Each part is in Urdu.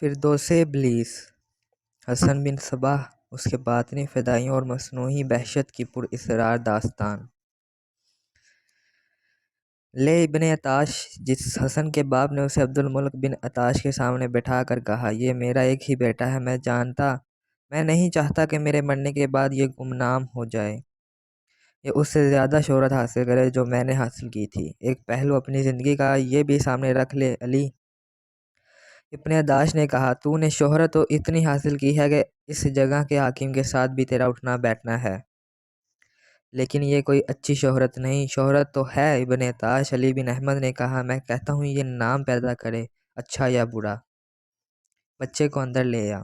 فردوس ابلیس حسن بن صباح اس کے باطنی فدائیوں اور مصنوعی بحشت کی پراسرار داستان۔ لے ابن عطاش، جس حسن کے باپ نے اسے عبد الملک بن عطاش کے سامنے بٹھا کر کہا، یہ میرا ایک ہی بیٹا ہے، میں نہیں چاہتا کہ میرے مرنے کے بعد یہ گمنام ہو جائے، یہ اس سے زیادہ شہرت حاصل کرے جو میں نے حاصل کی تھی۔ ایک پہلو اپنی زندگی کا یہ بھی سامنے رکھ لے۔ علی ابن عطاش نے کہا، تو نے شہرت تو اتنی حاصل کی ہے کہ اس جگہ کے حاکم کے ساتھ بھی تیرا اٹھنا بیٹھنا ہے، لیکن یہ کوئی اچھی شہرت نہیں۔ شہرت تو ہے ابن عطاش۔ علی بن احمد نے کہا، میں کہتا ہوں یہ نام پیدا کرے، اچھا یا برا۔ بچے کو اندر لے آ۔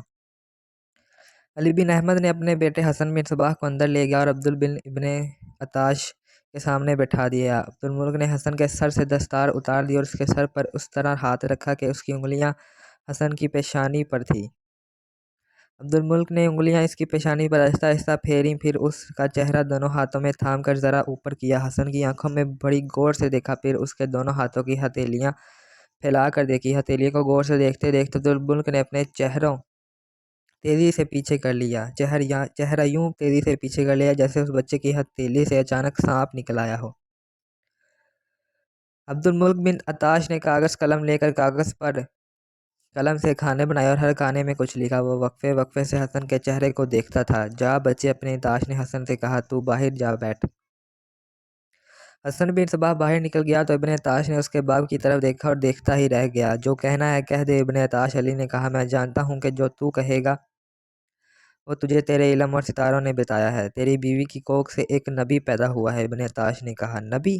علی بن احمد نے اپنے بیٹے حسن بن صباح کو اندر لے گیا اور ابن عطاش کے سامنے بٹھا دیا۔ عبد الملک نے حسن کے سر سے دستار اتار دی اور اس کے سر پر اس طرح ہاتھ رکھا کہ اس کی انگلیاں حسن کی پیشانی پر تھی۔ عبد الملک نے انگلیاں اس کی پیشانی پر آہستہ آہستہ پھیریں، پھر اس کا چہرہ دونوں ہاتھوں میں تھام کر ذرا اوپر کیا، حسن کی آنکھوں میں بڑی غور سے دیکھا، پھر اس کے دونوں ہاتھوں کی ہتھیلیاں پھیلا کر دیکھی۔ ہتھیلی کو غور سے دیکھتے دیکھتے عبد الملک نے اپنے چہروں تیزی سے پیچھے کر لیا، چہرہ یوں تیزی سے پیچھے کر لیا جیسے اس بچے کی ہتھیلی سے اچانک سانپ نکل آیا ہو۔ عبد الملک بن عطاش نے کاغذ قلم لے کر کاغذ پر قلم سے کھانے بنائے اور ہر کھانے میں کچھ لکھا۔ وہ وقفے وقفے سے حسن کے چہرے کو دیکھتا تھا۔ جا بچے، اپنے عطاش نے حسن سے کہا، تو باہر جا بیٹھ۔ حسن بن صباح باہر نکل گیا تو ابن عطاش نے اس کے باپ کی طرف دیکھا اور دیکھتا ہی رہ گیا۔ جو کہنا ہے کہہ دے ابن عطاش۔ علی نے کہا، میں جانتا ہوں کہ جو تو کہے گا وہ تجھے تیرے علم اور ستاروں نے بتایا ہے۔ تیری بیوی کی کوکھ سے ایک نبی پیدا ہوا ہے۔ ابن عطاش نے کہا، نبی؟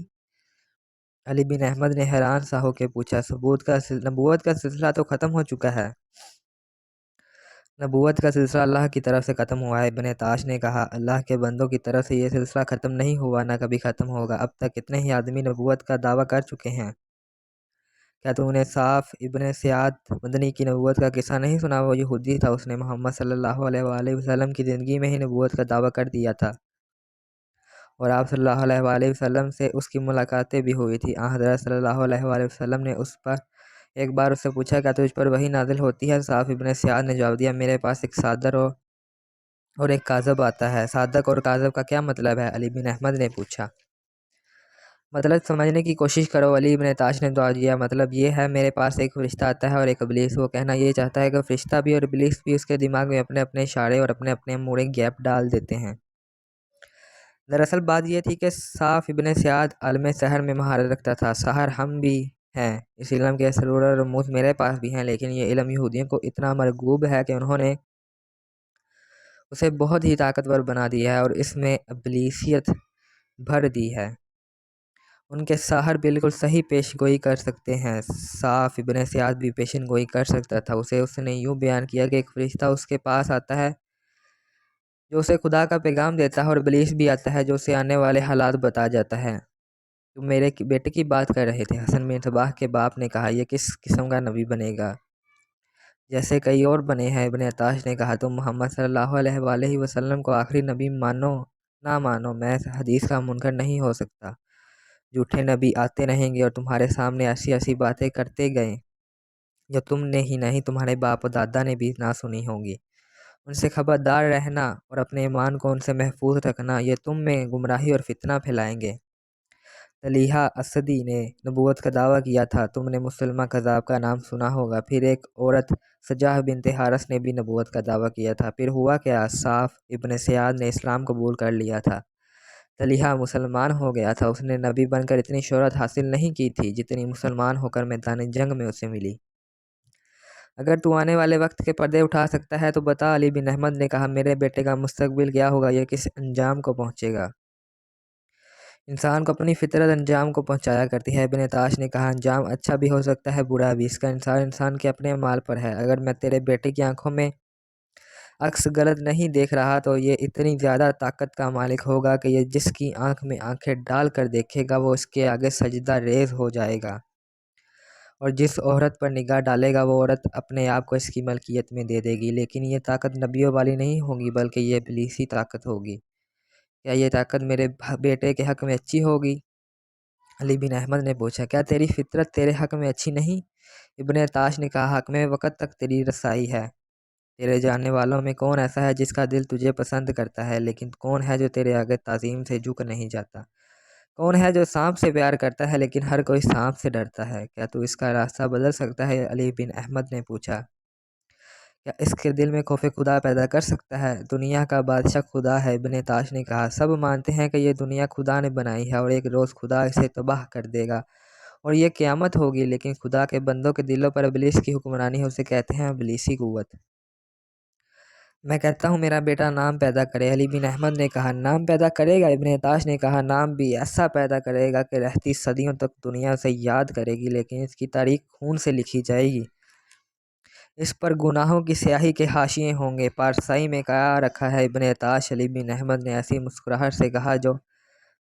علی بن احمد نے حیران سا ہو کے پوچھا، نبوت کا سلسلہ تو ختم ہو چکا ہے۔ نبوت کا سلسلہ اللہ کی طرف سے ختم ہوا ہے۔ ابن عطاش نے کہا، اللہ کے بندوں کی طرف سے یہ سلسلہ ختم نہیں ہوا، نہ کبھی ختم ہوگا۔ اب تک کتنے ہی آدمی نبوت کا دعویٰ کر چکے ہیں۔ کیا تو نے صاف ابن سعد مدنی کی نبوت کا قصہ نہیں سنا؟ وہ یہودی تھا، اس نے محمد صلی اللہ علیہ وآلہ وسلم کی زندگی میں ہی نبوت کا دعویٰ کر دیا تھا، اور آپ صلی اللہ علیہ وآلہ وسلم سے اس کی ملاقاتیں بھی ہوئی تھی۔ حضرت صلی اللہ علیہ وآلہ وسلم نے ایک بار اس سے پوچھا، کیا تجھ پر وحی نازل ہوتی ہے؟ صاف ابن سعد نے جواب دیا، میرے پاس ایک صادق اور ایک کاذب آتا ہے۔ صادق اور کاذب کا کیا مطلب ہے؟ علی بن احمد نے پوچھا۔ مطلب سمجھنے کی کوشش کرو۔ علی بن عطاش نے جواب دیا، مطلب یہ ہے، میرے پاس ایک فرشتہ آتا ہے اور ایک ابلیس۔ وہ کہنا یہ چاہتا ہے کہ فرشتہ بھی اور ابلیس بھی اس کے دماغ میں اپنے اپنے اشارے اور اپنے اپنے موڑے گیپ ڈال دیتے ہیں۔ دراصل بات یہ تھی کہ صاف ابن سعد عالم سحر میں مہارت رکھتا تھا۔ سحر ہم بھی ہیں، اس علم کے اسرار اور رموز میرے پاس بھی ہیں، لیکن یہ علم یہودیوں کو اتنا مرغوب ہے کہ انہوں نے اسے بہت ہی طاقتور بنا دیا ہے اور اس میں ابلیسیت بھر دی ہے۔ ان کے ساحر بالکل صحیح پیش گوئی کر سکتے ہیں۔ صاف ابن سعد بھی پیشن گوئی کر سکتا تھا۔ اس نے یوں بیان کیا کہ ایک فرشتہ اس کے پاس آتا ہے جو اسے خدا کا پیغام دیتا ہے، اور ابلیس بھی آتا ہے جو اسے آنے والے حالات بتا جاتا ہے۔ تم میرے بیٹے کی بات کر رہے تھے، حسن بن صباح کے باپ نے کہا، یہ کس قسم کا نبی بنے گا؟ جیسے کئی اور بنے ہیں۔ ابن عطاش نے کہا، تم محمد صلی اللہ علیہ وآلہ وسلم کو آخری نبی مانو نہ مانو، میں حدیث کا منکر نہیں ہو سکتا۔ جھوٹے نبی آتے رہیں گے اور تمہارے سامنے ایسی ایسی باتیں کرتے گئے جو تم نے ہی نہیں تمہارے باپ و دادا نے بھی نہ سنی ہوگی۔ ان سے خبردار رہنا اور اپنے ایمان کو ان سے محفوظ رکھنا، یہ تم میں گمراہی اور فتنہ پھیلائیں گے۔ طلحہ اسدی نے نبوت کا دعویٰ کیا تھا، تم نے مسلمہ کذاب کا نام سنا ہوگا۔ پھر ایک عورت سجاہ بنت حارث نے بھی نبوت کا دعویٰ کیا تھا۔ پھر ہوا کیا؟ صاف ابن سعد نے اسلام قبول کر لیا تھا۔ طلحہ مسلمان ہو گیا تھا۔ اس نے نبی بن کر اتنی شہرت حاصل نہیں کی تھی جتنی مسلمان ہو کر میدان جنگ میں اسے ملی۔ اگر تو آنے والے وقت کے پردے اٹھا سکتا ہے تو بتا۔ علی بن احمد نے کہا، میرے بیٹے کا مستقبل کیا ہوگا؟ یہ کس انجام کو پہنچے گا؟ انسان کو اپنی فطرت انجام کو پہنچایا کرتی ہے۔ ابن عطاش نے کہا، انجام اچھا بھی ہو سکتا ہے، برا بھی، اس کا انسان کے اپنے اعمال پر ہے۔ اگر میں تیرے بیٹے کی آنکھوں میں عکس غلط نہیں دیکھ رہا تو یہ اتنی زیادہ طاقت کا مالک ہوگا کہ یہ جس کی آنکھ میں آنکھیں ڈال کر دیکھے گا وہ اس کے آگے سجدہ ریز ہو جائے گا، اور جس عورت پر نگاہ ڈالے گا وہ عورت اپنے آپ کو اس کی ملکیت میں دے دے گی۔ لیکن یہ طاقت نبیوں والی نہیں ہوگی بلکہ یہ ابلیسی طاقت ہوگی۔ کیا یہ طاقت میرے بیٹے کے حق میں اچھی ہوگی؟ علی بن احمد نے پوچھا، کیا تیری فطرت تیرے حق میں اچھی نہیں؟ ابن عطاش نے کہا، حق میں وقت تک تیری رسائی ہے۔ تیرے جاننے والوں میں کون ایسا ہے جس کا دل تجھے پسند کرتا ہے، لیکن کون ہے جو تیرے آگے تعظیم سے جھک نہیں جاتا؟ کون ہے جو سانپ سے پیار کرتا ہے لیکن ہر کوئی سانپ سے ڈرتا ہے؟ کیا تو اس کا راستہ بدل سکتا ہے؟ علی بن احمد نے پوچھا، کیا اس کے دل میں خوف خدا پیدا کر سکتا ہے؟ دنیا کا بادشاہ خدا ہے۔ ابن تاش نے کہا، سب مانتے ہیں کہ یہ دنیا خدا نے بنائی ہے اور ایک روز خدا اسے تباہ کر دے گا اور یہ قیامت ہوگی، لیکن خدا کے بندوں کے دلوں پر ابلیس کی حکمرانی ہے، اسے کہتے ہیں ابلیسی قوت۔ میں کہتا ہوں میرا بیٹا نام پیدا کرے۔ علی بن احمد نے کہا، نام پیدا کرے گا؟ ابن تاش نے کہا، نام بھی ایسا پیدا کرے گا کہ رہتی صدیوں تک دنیا اسے یاد کرے گی، لیکن اس کی تاریخ خون سے لکھی جائے گی۔ اس پر گناہوں کی سیاہی کے حاشیے ہوں گے۔ پارسائی میں کہا رکھا ہے ابن تاش۔ علی بن احمد نے ایسی مسکراہٹ سے کہا جو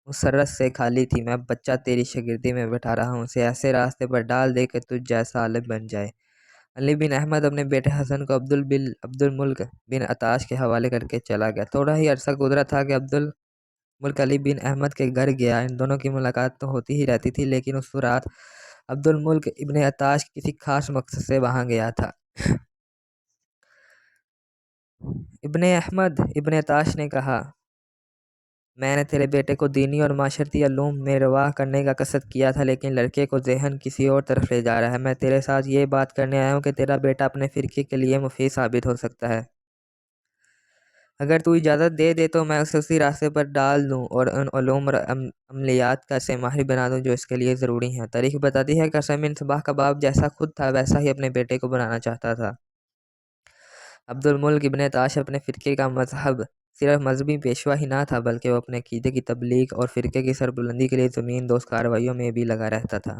مسرت سے خالی تھی، میں بچہ تیری شاگردی میں بٹھا رہا ہوں، اسے ایسے راستے پر ڈال دے کہ تجھ جیسا عالم بن جائے۔ علی بن احمد اپنے بیٹے حسن کو عبد الملک بن عطاش کے حوالے کر کے چلا گیا۔ تھوڑا ہی عرصہ گزرا تھا کہ عبد الملک علی بن احمد کے گھر گیا۔ ان دونوں کی ملاقات تو ہوتی ہی رہتی تھی، لیکن اس رات عبد الملک ابن عطاش کسی خاص مقصد سے وہاں گیا تھا۔ ابن عطاش نے کہا، میں نے تیرے بیٹے کو دینی اور معاشرتی علوم میں رواں کرنے کا قصد کیا تھا، لیکن لڑکے کو ذہن کسی اور طرف لے جا رہا ہے۔ میں تیرے ساتھ یہ بات کرنے آیا ہوں کہ تیرا بیٹا اپنے فرقے کے لیے مفید ثابت ہو سکتا ہے۔ اگر تو اجازت دے دے تو میں اسے اسی راستے پر ڈال دوں اور ان علوم اور عملیات کا اسے ماہر بنا دوں جو اس کے لیے ضروری ہیں۔ تاریخ بتاتی ہے کہ قاسم بن صباح کا باپ جیسا خود تھا ویسا ہی اپنے بیٹے کو بنانا چاہتا تھا۔ عبد الملک ابن عطاش اپنے فرقے کا مذہب صرف مذہبی پیشوا ہی نہ تھا، بلکہ وہ اپنے عقیدے کی تبلیغ اور فرقے کی سربلندی کے لیے زمین دوز کارروائیوں میں بھی لگا رہتا تھا۔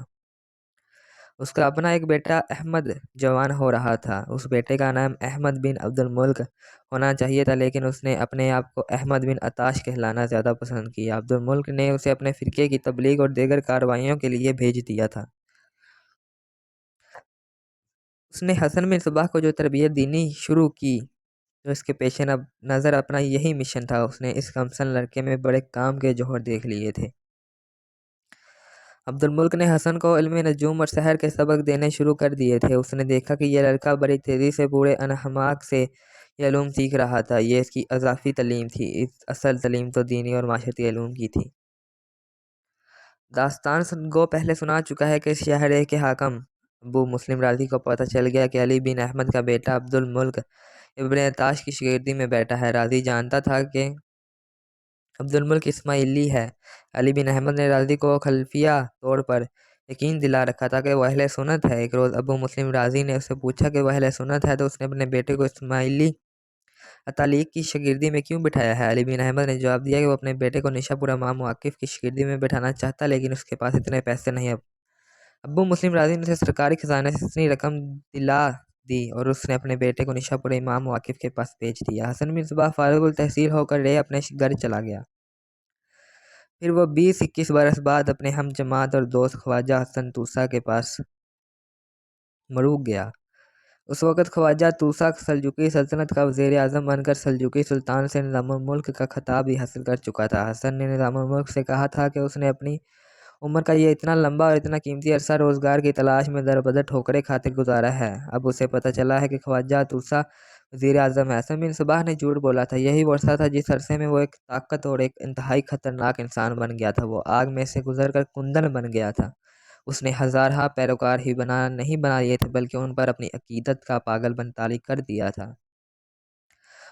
اس کا اپنا ایک بیٹا احمد جوان ہو رہا تھا۔ اس بیٹے کا نام احمد بن عبد الملک ہونا چاہیے تھا، لیکن اس نے اپنے آپ کو احمد بن عطاش کہلانا زیادہ پسند کیا۔ عبد الملک نے اسے اپنے فرقے کی تبلیغ اور دیگر کارروائیوں کے لیے بھیج دیا تھا۔ اس نے حسن بن صباح کو جو تربیت دینی شروع کی، جو اس کے پیش نظر اپنا یہی مشن تھا، اس نے اس کمسن لڑکے میں بڑے کام کے جوہر دیکھ لیے تھے۔ عبد الملک نے حسن کو علم نجوم اور سحر کے سبق دینے شروع کر دیے تھے۔ اس نے دیکھا کہ یہ لڑکا بڑی تیزی سے پورے انہماک سے یہ علوم سیکھ رہا تھا۔ یہ اس کی اضافی تعلیم تھی، اصل تعلیم تو دینی اور معاشرتی علوم کی تھی۔ داستان گو پہلے سنا چکا ہے کہ اس شہر کے حاکم ابو مسلم راضی کو پتہ چل گیا کہ علی بن احمد کا بیٹا عبد الملک ابن عطاش کی شاگردی میں بیٹھا ہے۔ راضی جانتا تھا کہ عبد الملک اسماعیلی ہے۔ علی بن احمد نے راضی کو خلفیہ طور پر یقین دلا رکھا تھا کہ وہ اہل سنت ہے۔ ایک روز ابو مسلم راضی نے اسے پوچھا کہ وہ اہل سنت ہے تو اس نے اپنے بیٹے کو اسماعیلی عطالیق کی شاگردی میں کیوں بٹھایا ہے؟ علی بن احمد نے جواب دیا کہ وہ اپنے بیٹے کو نشا پور امام واقف کی شاگردی میں بٹھانا چاہتا، لیکن اس کے پاس اتنے پیسے نہیں۔ ابو مسلم راضی نے اسے سرکاری خزانے سے اتنی رقم دلا دی اور اس نے اپنے بیٹے کو نشا پور امام واقف کے پاس بھیج دیا۔ حسن بن صباح فارغ التحصیل ہو کر اپنے گھر چلا گیا۔ پھر وہ 20-21 برس بعد اپنے ہم جماعت اور دوست خواجہ حسن توسا کے پاس مروک گیا۔ اس وقت خواجہ توسا سلجوقی سلطنت کا وزیر اعظم بن کر سلجوقی سلطان سے نظام الملک کا خطاب بھی حاصل کر چکا تھا۔ حسن نے نظام الملک سے کہا تھا کہ اس نے اپنی عمر کا یہ اتنا لمبا اور اتنا قیمتی عرصہ روزگار کی تلاش میں دربدر ٹھوکریں کھاتے گزارا ہے۔ اب اسے پتہ چلا ہے کہ خواجہ توسا وزیر اعظم ہے۔ حسن بن صباح نے جھوٹ بولا تھا۔ یہی وہ عرصہ تھا جس عرصے میں وہ ایک طاقت اور ایک انتہائی خطرناک انسان بن گیا تھا۔ وہ آگ میں سے گزر کر کندن بن گیا تھا۔ اس نے ہزارہ پیروکار ہی نہیں بنا لیے تھے، بلکہ ان پر اپنی عقیدت کا پاگل بن طاری کر دیا تھا۔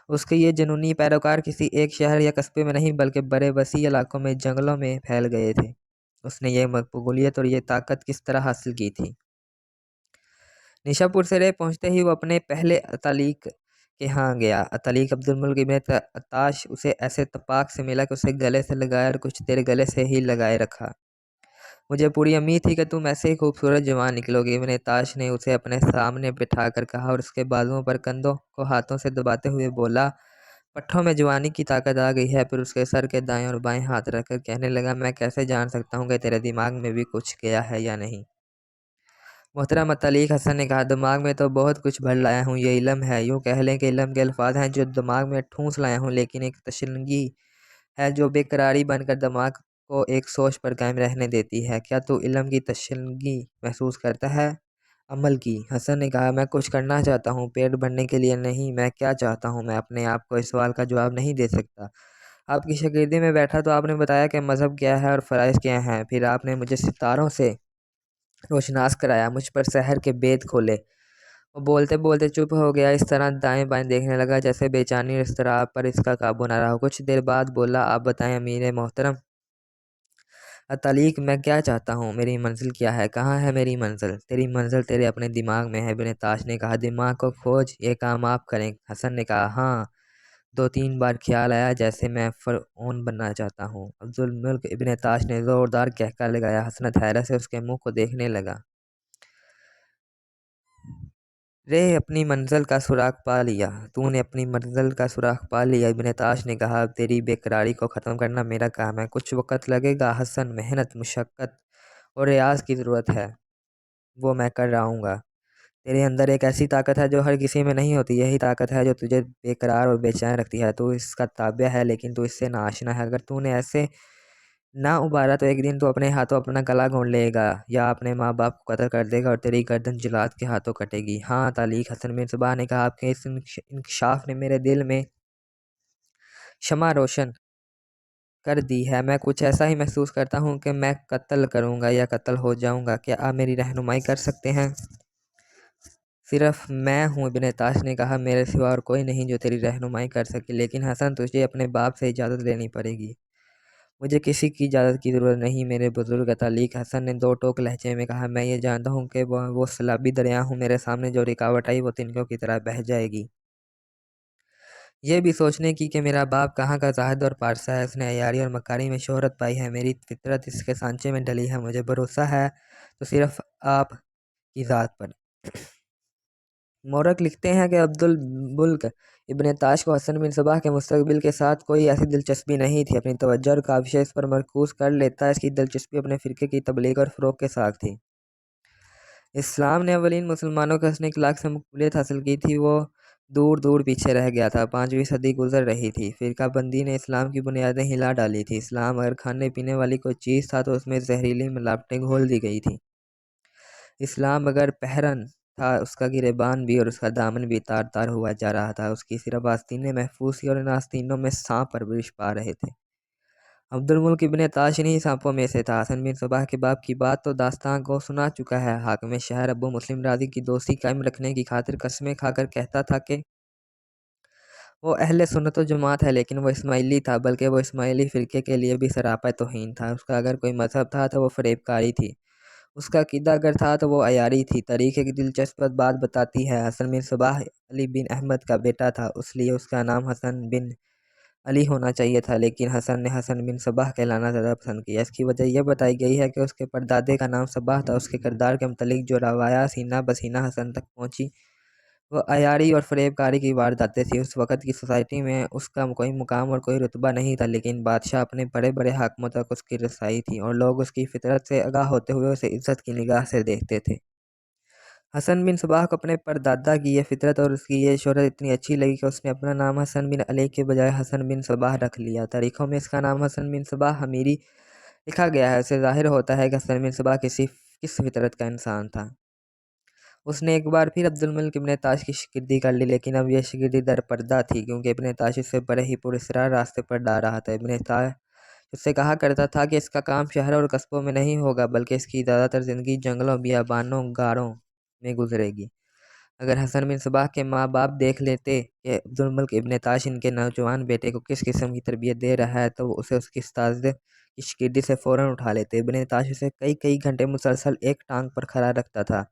اس کے یہ جنونی پیروکار کسی ایک شہر یا قصبے میں نہیں بلکہ بڑے وسیع علاقوں میں جنگلوں میں پھیل گئے تھے۔ اس نے یہ مقبولیت اور یہ طاقت کس طرح حاصل کی تھی؟ نشا پور سے پہنچتے ہی وہ اپنے پہلے عطالیق کے ہاں گیا۔ عطالیق عبد الملک ابن عطاش اسے ایسے تپاک سے ملا کہ اسے گلے سے لگایا اور کچھ دیر گلے سے ہی لگائے رکھا۔ مجھے پوری امید تھی کہ تم ایسے ہی خوبصورت جوان نکلو گے، ابن عطاش نے اسے اپنے سامنے بٹھا کر کہا اور اس کے بازوؤں پر کندھوں کو ہاتھوں سے دباتے ہوئے بولا، پٹھوں میں جوانی کی طاقت آ گئی ہے۔ پھر اس کے سر کے دائیں اور بائیں ہاتھ رکھ کر کہنے لگا، میں کیسے جان سکتا ہوں کہ تیرے دماغ میں بھی کچھ گیا ہے یا نہیں؟ محترم عطالیق حسن نے کہا، دماغ میں تو بہت کچھ بھر لایا ہوں، یہ علم ہے، یوں کہہ لیں کہ علم کے الفاظ ہیں جو دماغ میں ٹھونس لایا ہوں، لیکن ایک تشنگی ہے جو بے قراری بن کر دماغ کو ایک سوچ پر قائم رہنے دیتی ہے۔ کیا تو علم کی تشنگی محسوس کرتا ہے؟ عمل کی۔ حسن نے کہا، میں کچھ کرنا چاہتا ہوں، پیٹ بھرنے کے لیے نہیں۔ میں کیا چاہتا ہوں؟ میں اپنے آپ کو اس سوال کا جواب نہیں دے سکتا۔ آپ کی شاگردی میں بیٹھا تو آپ نے بتایا کہ مذہب کیا ہے اور فرائض کیا ہیں، پھر آپ نے مجھے ستاروں سے روشناس کرایا، مجھ پر سحر کے بید کھولے۔ وہ بولتے بولتے چپ ہو گیا، اس طرح دائیں بائیں دیکھنے لگا جیسے بے چینی اور اضطراب پر اس کا قابو نہ رہا۔ کچھ دیر بعد بولا، آپ بتائیں امیر محترم اتالیق، میں کیا چاہتا ہوں؟ میری منزل کیا ہے؟ کہاں ہے میری منزل؟ تیری منزل تیرے اپنے دماغ میں ہے، ابن تاش نے کہا۔ دماغ کو کھوج، یہ کام آپ کریں؟ حسن نے کہا، ہاں۔ 2-3 بار خیال آیا جیسے میں فرعون بننا چاہتا ہوں۔ عبدالملک ابن تاش نے زوردار کہکا لگایا۔ حسن حیرت سے اس کے منہ کو دیکھنے لگا۔ رے اپنی منزل کا سراغ پا لیا۔ تو نے اپنی منزل کا سراغ پا لیا، ابن تاش نے کہا۔ اب تیری بے قراری کو ختم کرنا میرا کام ہے۔ کچھ وقت لگے گا حسن، محنت، مشقت اور ریاض کی ضرورت ہے، وہ میں کر رہا ہوں گا۔ تیرے اندر ایک ایسی طاقت ہے جو ہر کسی میں نہیں ہوتی، یہی طاقت ہے جو تجھے بے قرار اور بے چین رکھتی ہے۔ تو اس کا تابع ہے لیکن تو اس سے ناآشنا ہے۔ اگر تو نے ایسے نہ ابھارا تو ایک دن تو اپنے ہاتھوں اپنا گلا گھونٹ لے گا یا اپنے ماں باپ کو قتل کر دے گا اور تیری گردن جلاد کے ہاتھوں کٹے گی۔ ہاں تالیق، حسن بن صباح نے کہا، آپ کے اس انکشاف نے میرے دل میں شمع روشن کر دی ہے۔ میں کچھ ایسا ہی محسوس کرتا ہوں کہ میں قتل کروں گا یا قتل ہو جاؤں گا۔ کیا آپ میری رہنمائی کر سکتے ہیں؟ صرف میں ہوں، ابن تاش نے کہا، میرے سوا اور کوئی نہیں جو تیری رہنمائی کر سکے۔ لیکن حسن، تجھے اپنے باپ سے اجازت لینی پڑے گی۔ مجھے کسی کی اجازت کی ضرورت نہیں میرے بزرگ اتالیق، حسن نے دو ٹوک لہجے میں کہا۔ میں یہ جانتا ہوں کہ وہ سیلابی دریا ہوں، میرے سامنے جو رکاوٹ آئی وہ تنکوں کی طرح بہہ جائے گی۔ یہ بھی سوچنے کی کہ میرا باپ کہاں کا زاہد اور پارسا ہے، اس نے عیاری اور مکاری میں شہرت پائی ہے، میری فطرت اس کے سانچے میں ڈلی ہے، مجھے بھروسہ ہے تو صرف آپ کی ذات پر۔ مورخ لکھتے ہیں کہ عبدالملک ابن تاش کو حسن بن صباح کے مستقبل کے ساتھ کوئی ایسی دلچسپی نہیں تھی، اپنی توجہ اور کاوشیں اس پر مرکوز کر لیتا۔ اس کی دلچسپی اپنے فرقے کی تبلیغ اور فروغ کے ساتھ تھی۔ اسلام نے اولین مسلمانوں کے حسن اخلاق سے مقبولیت حاصل کی تھی، وہ دور دور پیچھے رہ گیا تھا۔ 5ویں صدی گزر رہی تھی، فرقہ بندی نے اسلام کی بنیادیں ہلا ڈالی تھی۔ اسلام اگر کھانے پینے والی کوئی چیز تھا تو اس میں زہریلی ملاوٹیں گھول دی گئی تھیں۔ اسلام اگر پہرن تھا، اس کا گریبان بھی اور اس کا دامن بھی تار تار ہوا جا رہا تھا۔ اس کی صرف آستینیں محفوظ تھیں اور ان آستینوں میں سانپ پرورش پا رہے تھے۔ عبدالملک ابن تاش انہی سانپوں میں سے تھا۔ حسن بن صباح کے باپ کی بات تو داستان کو سنا چکا ہے۔ حاکم شہر ابو مسلم راضی کی دوستی قائم رکھنے کی خاطر قسمیں کھا کر کہتا تھا کہ وہ اہل سنت و جماعت ہے، لیکن وہ اسماعیلی تھا، بلکہ وہ اسماعیلی فرقے کے لیے بھی سراپا توہین تھا۔ اس کا اگر کوئی مذہب تھا تو وہ فریب کاری تھی، اس کا عقیدہ اگر تھا تو وہ عیاری تھی۔ تاریخ ایک دلچسپ بات بتاتی ہے، حسن بن صباح علی بن احمد کا بیٹا تھا، اس لیے اس کا نام حسن بن علی ہونا چاہیے تھا، لیکن حسن نے حسن بن صباح کہلانا زیادہ پسند کیا۔ اس کی وجہ یہ بتائی گئی ہے کہ اس کے پردادے کا نام صباح تھا۔ اس کے کردار کے متعلق جو روایات سینہ بسینہ حسن تک پہنچی وہ عیاری اور فریب کاری کی وارداتیں تھیں۔ اس وقت کی سوسائٹی میں اس کا کوئی مقام اور کوئی رتبہ نہیں تھا، لیکن بادشاہ اپنے بڑے بڑے حاکموں تک اس کی رسائی تھی اور لوگ اس کی فطرت سے آگاہ ہوتے ہوئے اسے عزت کی نگاہ سے دیکھتے تھے۔ حسن بن صباح کو اپنے پردادا کی یہ فطرت اور اس کی یہ شہرت اتنی اچھی لگی کہ اس نے اپنا نام حسن بن علی کے بجائے حسن بن صباح رکھ لیا۔ تاریخوں میں اس کا نام حسن بن صباح حمیری لکھا گیا ہے۔ اسے ظاہر ہوتا ہے کہ حسن بن صباح کس فطرت کا انسان تھا۔ اس نے ایک بار پھر عبدالملک ابن تاش کی شاگردی کر لی، لیکن اب یہ شاگردی در پردہ تھی، کیونکہ ابن تاش اس سے بڑے ہی پراسرار راستے پر ڈال رہا تھا۔ ابن تاش اس سے کہا کرتا تھا کہ اس کا کام شہروں اور قصبوں میں نہیں ہوگا، بلکہ اس کی زیادہ تر زندگی جنگلوں، بیابانوں، غاروں میں گزرے گی۔ اگر حسن بن صباح کے ماں باپ دیکھ لیتے کہ عبدالملک ابن تاش ان کے نوجوان بیٹے کو کس قسم کی تربیت دے رہا ہے تو وہ اسے اس کی استاذہ کی شاگردی سے فوراً اٹھا لیتے۔ ابن تاش اسے کئی گھنٹے مسلسل ایک ٹانگ پر کھڑا رکھتا تھا،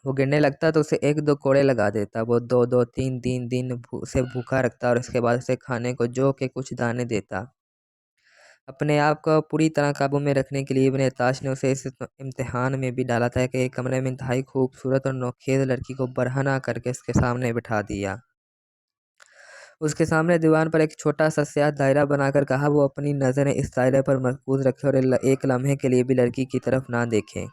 وہ گرنے لگتا تو اسے 1-2 کوڑے لگا دیتا۔ وہ 2-3 دن اسے بھوکا رکھتا اور اس کے بعد اسے کھانے کو جو کہ کچھ دانے دیتا۔ اپنے آپ کو پوری طرح قابو میں رکھنے کے لیے ابن تاش نے اسے اس امتحان میں بھی ڈالا تھا کہ ایک کمرے میں انتہائی خوبصورت اور نوخیز لڑکی کو برہنہ کر کے اس کے سامنے بٹھا دیا۔ اس کے سامنے دیوان پر ایک چھوٹا سا سیاہ دائرہ بنا کر کہا وہ اپنی نظریں اس دائرے پر مرکوز رکھے اور ایک لمحے کے لیے بھی لڑکی کی طرف نہ دیکھے۔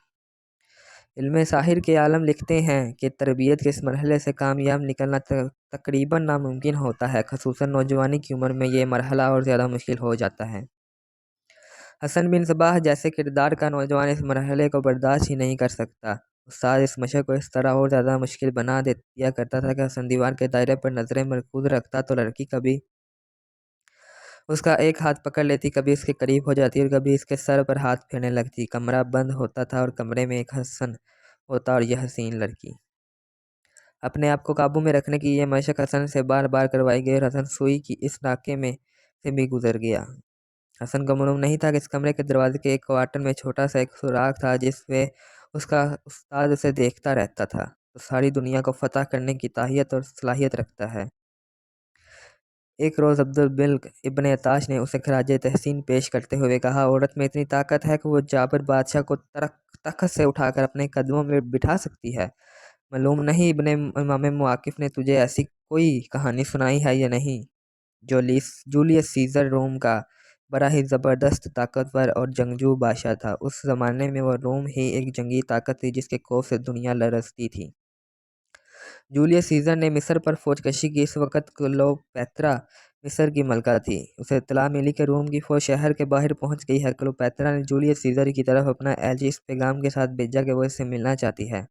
علم ساحر کے عالم لکھتے ہیں کہ تربیت کے اس مرحلے سے کامیاب نکلنا تقریباً ناممکن ہوتا ہے، خصوصاً نوجوانی کی عمر میں یہ مرحلہ اور زیادہ مشکل ہو جاتا ہے۔ حسن بن صباح جیسے کردار کا نوجوان اس مرحلے کو برداشت ہی نہیں کر سکتا۔ استاد اس مشق کو اس طرح اور زیادہ مشکل بنا دیا کرتا تھا کہ حسن دیوار کے دائرے پر نظریں مرکوز رکھتا تو لڑکی کبھی اس کا ایک ہاتھ پکڑ لیتی، کبھی اس کے قریب ہو جاتی اور کبھی اس کے سر پر ہاتھ پھیرنے لگتی۔ کمرہ بند ہوتا تھا اور کمرے میں ایک حسن ہوتا اور یہ حسین لڑکی۔ اپنے آپ کو قابو میں رکھنے کی یہ مشق حسن سے بار بار کروائی گئی اور حسن سوئی کی اس ناکے میں سے بھی گزر گیا۔ حسن کو معلوم نہیں تھا کہ اس کمرے کے دروازے کے ایک کوارٹر میں چھوٹا سا ایک سوراخ تھا جس میں اس کا استاد اسے دیکھتا رہتا تھا، تو ساری دنیا کو فتح کرنے کی طاقت اور صلاحیت رکھتا ہے۔ ایک روز عبدالملک ابن عطاش نے اسے خراج تحسین پیش کرتے ہوئے کہا، عورت میں اتنی طاقت ہے کہ وہ جابر بادشاہ کو تخت سے اٹھا کر اپنے قدموں میں بٹھا سکتی ہے۔ معلوم نہیں ابن امام مواقف نے تجھے ایسی کوئی کہانی سنائی ہے یا نہیں؟ جولیس سیزر روم کا بڑا ہی زبردست، طاقتور اور جنگجو بادشاہ تھا۔ اس زمانے میں وہ روم ہی ایک جنگی طاقت تھی جس کے خوف سے دنیا لرزتی تھی۔ جولیس سیزر نے مصر پر فوج کشی کی۔ اس وقت کلوپیترا مصر کی ملکہ تھی۔ اسے اطلاع ملی کہ روم کی فوج شہر کے باہر پہنچ گئی ہے۔ کلوپیترا نے جولیس سیزر کی طرف اپنا ایجی اس پیغام کے ساتھ بھیجا کہ وہ اس سے ملنا چاہتی ہے۔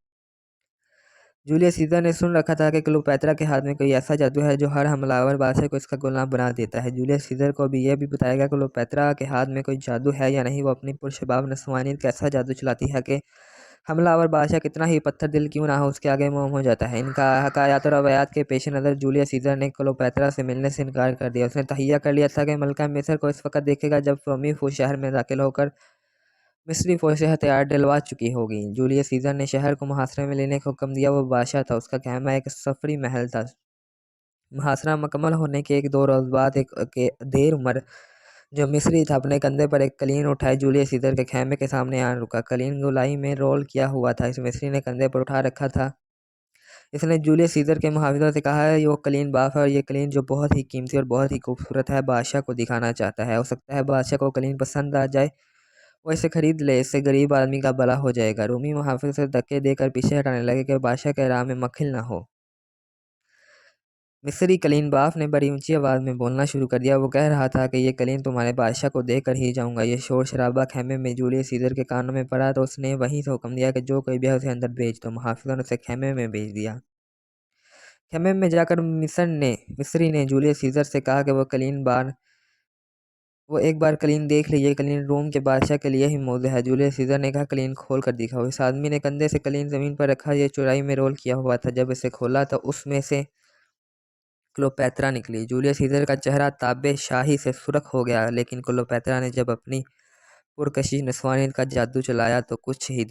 جولیس سیزر نے سن رکھا تھا کہ کلوپیترا کے ہاتھ میں کوئی ایسا جادو ہے جو ہر حملہ آور بادشاہ کو اس کا غلام بنا دیتا ہے۔ جولیس سیزر کو ابھی یہ بھی بتایا گیا کہ کلوپیترا کے ہاتھ میں کوئی جادو ہے یا نہیں۔ وہ اپنی پرشباب نسوانیت کا ایسا جادو چلاتی ہے کہ حملہ آور بادشاہ کتنا ہی پتھر دل کیوں نہ ہو، اس کے آگے موم ہو جاتا ہے۔ ان کا حکایات اور روایات کے پیش نظر جولیس سیزر نے کلوپیترا سے ملنے سے انکار کر دیا۔ اس نے تہیہ کر لیا تھا کہ ملکہ مصر کو اس وقت دیکھے گا جب رومی فوج شہر میں داخل ہو کر مصری فوج سے ہتھیار ڈلوا چکی ہوگی۔ جولیس سیزر نے شہر کو محاصرے میں لینے کا حکم دیا۔ وہ بادشاہ تھا، اس کا خیمہ ایک سفری محل تھا۔ محاصرہ مکمل ہونے کے ایک دو روز بعد ایک دیر عمر جو مصری تھا اپنے کندھے پر ایک قلین اٹھائے جولیس سیزر کے خیمے کے سامنے آن رکا۔ قلین گولائی میں رول کیا ہوا تھا، اس مصری نے کندھے پر اٹھا رکھا تھا۔ اس نے جولیس سیزر کے محافظوں سے کہا ہے، یہ وہ قلین باف ہے اور یہ قلین جو بہت ہی قیمتی اور بہت ہی خوبصورت ہے بادشاہ کو دکھانا چاہتا ہے۔ ہو سکتا ہے بادشاہ کو قلین پسند آ جائے، وہ اسے خرید لے، اس سے غریب آدمی کا بھلا ہو جائے گا۔ رومی محافظ سے دھکے دے کر پیچھے ہٹانے لگے کہ بادشاہ کے راہ میں مکھل نہ ہو۔ مصری قلین باف نے بڑی اونچی آواز میں بولنا شروع کر دیا۔ وہ کہہ رہا تھا کہ یہ قلین تمہارے بادشاہ کو دے کر ہی جاؤں گا۔ یہ شور شرابہ خیمے میں جولیس سیزر کے کانوں میں پڑا تو اس نے وہیں سے حکم دیا کہ جو کوئی بھی ہے اسے اندر بھیج دو۔ محافظوں نے اسے خیمے میں بھیج دیا۔ خیمے میں جا کر مصری نے جولیس سیزر سے کہا کہ وہ ایک بار قلین دیکھ لے، یہ قلین روم کے بادشاہ کے لیے ہی موزوں ہے۔ جولیس سیزر نے کہا، قلین کھول کر دکھاؤ۔ اس آدمی نے کندھے سے قلین زمین پر رکھا، یہ چورائی میں رول کیا ہوا تھا۔ جب اسے کھولا تو اس میں سے کلوپیترا نکلی۔ جولیس سیزر کا چہرہ تاب شاہی سے سرخ ہو گیا، لیکن کلوپیترا نے جب اپنی پرکشش نسوانیت کا جادو چلایا تو کچھ ہی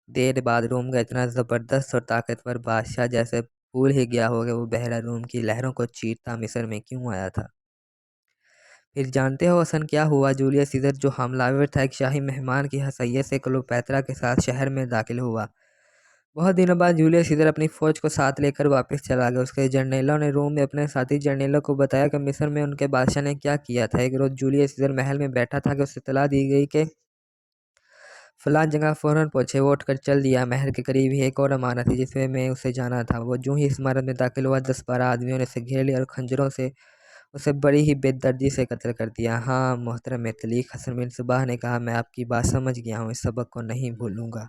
دیر بعد روم کا اتنا زبردست اور طاقتور بادشاہ جیسے بھول ہی گیا ہو کہ وہ بحیرہ روم کی لہروں کو چیرتا مصر میں کیوں آیا تھا۔ پھر جانتے ہو حسن کیا ہوا؟ جولیس سیزر جو حملہ آور تھا ایک شاہی مہمان کی حیثیت سے کلوپیترا کے ساتھ شہر میں داخل ہوا۔ بہت دنوں بعد جولیس سیزر اپنی فوج کو ساتھ لے کر واپس چلا گیا۔ اس کے جرنیلوں نے روم میں اپنے ساتھی جرنیلوں کو بتایا کہ مصر میں ان کے بادشاہ نے کیا کیا تھا۔ ایک روز جولیس سیزر محل میں بیٹھا تھا کہ اسے اطلاع دی گئی کہ فلاں جگہ فوراً پہنچے۔ وہ اٹھ کر چل دیا۔ محل کے قریب ہی ایک اور عمارت تھی جس میں اسے جانا تھا۔ وہ جو ہی اس عمارت میں داخل ہوا 10-12 آدمیوں نے اسے گھیر لیا اور خنجروں سے اسے بڑی ہی بے دردی سے قتل کر دیا۔ ہاں محترم طلیق، حسن بن صباح نے کہا، میں آپ کی بات سمجھ گیا ہوں، اس سبق کو نہیں بھولوں گا۔